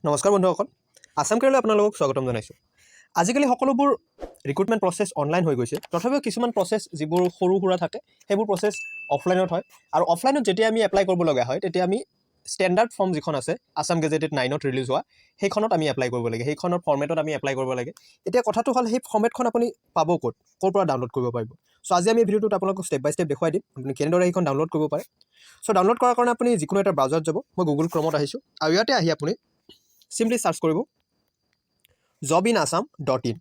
নমস্কাৰ বন্ধুসকল, আসাম কেয়াৰলৈ আপোনালোকক স্বাগতম জনাইছোঁ। আজিকালি সকলোবোৰ ৰিক্ৰুটমেণ্ট প্ৰচেছ অনলাইন হৈ গৈছে। তথাপিও কিছুমান প্ৰচেছ যিবোৰ সৰু সুৰা থাকে সেইবোৰ প্ৰচেছ অফলাইনত হয়। আৰু অফলাইনত যেতিয়া আমি এপ্লাই কৰিব লগা হয় তেতিয়া আমি ষ্টেণ্ডাৰ্ড ফৰ্ম যিখন আছে আসাম গেজেটেড 9ত ৰিলিজ হোৱা সেইখনত আমি এপ্লাই কৰিব লাগে, সেইখনৰ ফৰ্মেটত আমি এপ্লাই কৰিব লাগে। এতিয়া কথাটো হ'ল সেই ফৰ্মেটখন আপুনি পাব ক'ৰ পৰা ডাউনলোড কৰিব পাৰিব। চ' আজি আমি এই ভিডিঅ'টোত আপোনালোকক ষ্টেপ বাই ষ্টেপ দেখুৱাই দিম আপুনি কেনেদৰে সেইখন ডাউনলোড কৰিব পাৰে। চ' ডাউনলোড কৰাৰ কাৰণে আপুনি যিকোনো এটা ব্ৰাউজাৰত যাব। মই গুগল ক্ৰমত আহিছোঁ আৰু ইয়াতে আহি আপুনি চিম্পলি চাৰ্চ কৰিব jobinasam.in।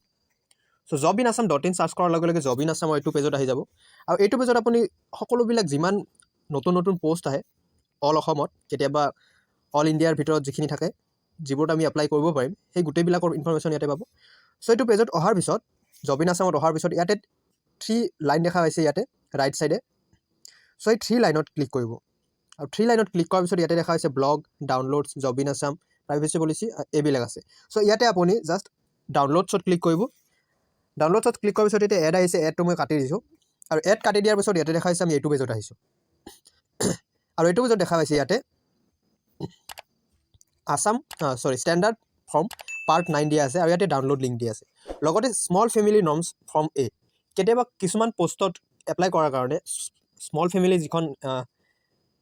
চ' jobinasam.in চাৰ্চ কৰাৰ লগে লগে জব ইন আছামৰ এইটো পেজত আহি যাব। আৰু এইটো পেজত আপুনি সকলোবিলাক যিমান নতুন নতুন পষ্ট আহে অল অসমত, কেতিয়াবা অল ইণ্ডিয়াৰ ভিতৰত যিখিনি থাকে যিবোৰত আমি এপ্লাই কৰিব পাৰিম সেই গোটেইবিলাকৰ ইনফৰমেশ্যন ইয়াতে পাব। চ' এইটো পেজত অহাৰ পিছত জবিন আছামত অহাৰ পিছত ইয়াতে 3 লাইন দেখা হৈছে ইয়াতে ৰাইট ছাইডে। চ' এই 3 লাইনত ক্লিক কৰিব আৰু 3 লাইনত ক্লিক কৰাৰ পিছত ইয়াতে দেখা হৈছে ব্লগ, ডাউনলোডছ, জবিন আছাম, প্ৰাইভেচি পলিচি এইবিলাক আছে। চ' ইয়াতে আপুনি জাষ্ট ডাউনলোডছত ক্লিক কৰিব। ডাউনলোডছত ক্লিক কৰাৰ পিছত এতিয়া এড আহিছে, এডটো মই কাটি দিছোঁ। আৰু এড কাটি দিয়াৰ পিছত ইয়াতে দেখা হৈছে আমি এইটো পেজত আহিছোঁ। আৰু এইটো পেজত দেখা পাইছে ইয়াতে ষ্টেণ্ডাৰ্ড ফৰ্ম পাৰ্ট 9 দিয়া আছে আৰু ইয়াতে ডাউনলোড লিংক দিয়া আছে। লগতে স্মল ফেমিলি নৰ্মছ ফৰ্ম এ। কেতিয়াবা কিছুমান পষ্টত এপ্লাই কৰাৰ কাৰণে স্মল ফেমিলি যিখন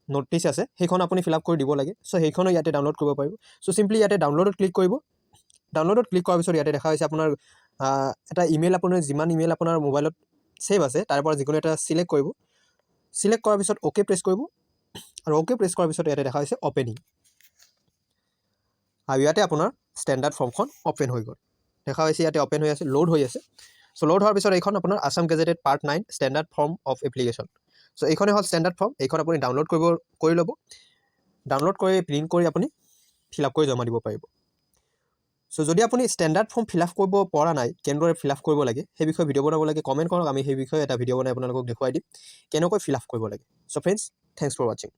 ন'টিছ আছে সেইখন আপুনি ফিল আপ কৰি দিব লাগে। চ' সেইখনো ইয়াতে ডাউনলোড কৰিব পাৰিব। চ' চিম্পলি ইয়াতে ডাউনলোডত ক্লিক কৰিব। ডাউনলোডত ক্লিক কৰাৰ পিছত ইয়াতে দেখা হৈছে আপোনাৰ এটা ইমেইল, আপোনাৰ যিমান ইমেইল আপোনাৰ মোবাইলত ছেভ আছে তাৰ পৰা যিকোনো এটা ছিলেক্ট কৰিব। ছিলেক্ট কৰাৰ পিছত অ'কে প্ৰেছ কৰিব আৰু অ'কে প্ৰেছ কৰাৰ পিছত ইয়াতে দেখা হৈছে অ'পেনিং। আৰু ইয়াতে আপোনাৰ ষ্টেণ্ডাৰ্ড ফৰ্মখন অ'পেন হৈ গ'ল। দেখা হৈছে ইয়াতে অ'পেন হৈ আছে, লোড হৈ আছে। চ' লোড হোৱাৰ পিছত এইখন আপোনাৰ Assam gazetted part 9 standard form of application. So' এইখনে হ'ল ষ্টেণ্ডাৰ্ড ফৰ্ম। এইখন আপুনি ডাউনলোড কৰি ল'ব। ডাউনলোড কৰি প্ৰিণ্ট কৰি আপুনি ফিল আপ কৰি জমা দিব পাৰিব। চ' যদি আপুনি ষ্টেণ্ডাৰ্ড ফৰ্ম ফিল আপ কৰিব পৰা নাই, কেনেদৰে ফিল আপ কৰিব লাগে সেই বিষয়ে ভিডিঅ' বনাব লাগে, কমেণ্ট কৰক, আমি সেই বিষয়ে এটা ভিডিঅ' বনাই আপোনালোকক দেখুৱাই দিম কেনেকৈ ফিল আপ কৰিব লাগে। চ' ফ্ৰেণ্ডছ, থেংকছ ফৰ ৱাচিং।